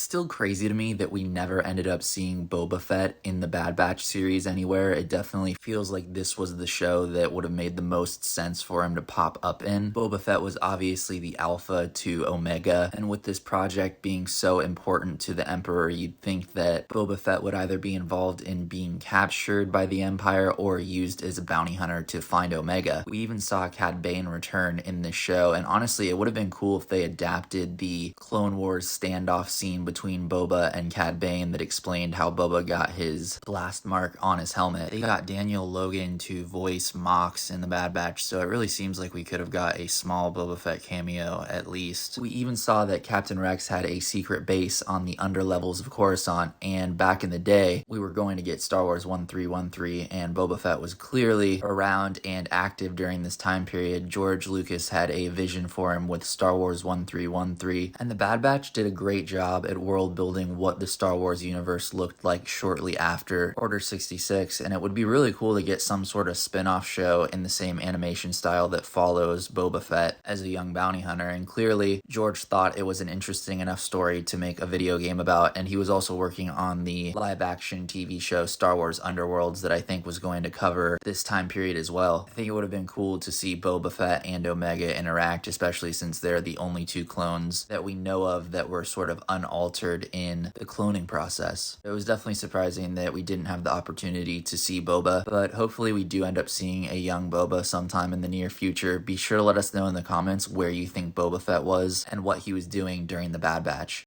It's still crazy to me that we never ended up seeing Boba Fett in the Bad Batch series anywhere. It definitely feels like this was the show that would have made the most sense for him to pop up in. Boba Fett was obviously the alpha to Omega, and with this project being so important to the Emperor, you'd think that Boba Fett would either be involved in being captured by the Empire or used as a bounty hunter to find Omega. We even saw Cad Bane return in this show, and honestly, it would have been cool if they adapted the Clone Wars standoff scene between Boba and Cad Bane that explained how Boba got his blast mark on his helmet. They got Daniel Logan to voice Mox in the Bad Batch, so it really seems like we could have got a small Boba Fett cameo at least. We even saw that Captain Rex had a secret base on the underlevels of Coruscant, and back in the day, we were going to get Star Wars 1313, and Boba Fett was clearly around and active during this time period. George Lucas had a vision for him with Star Wars 1313, and the Bad Batch did a great job at world building what the Star Wars universe looked like shortly after Order 66, and it would be really cool to get some sort of spin-off show in the same animation style that follows Boba Fett as a young bounty hunter, and clearly George thought it was an interesting enough story to make a video game about, and he was also working on the live-action TV show Star Wars Underworlds that I think was going to cover this time period as well. I think it would have been cool to see Boba Fett and Omega interact, especially since they're the only two clones that we know of that were sort of unaltered in the cloning process. It was definitely surprising that we didn't have the opportunity to see Boba, but hopefully we do end up seeing a young Boba sometime in the near future. Be sure to let us know in the comments where you think Boba Fett was and what he was doing during the Bad Batch.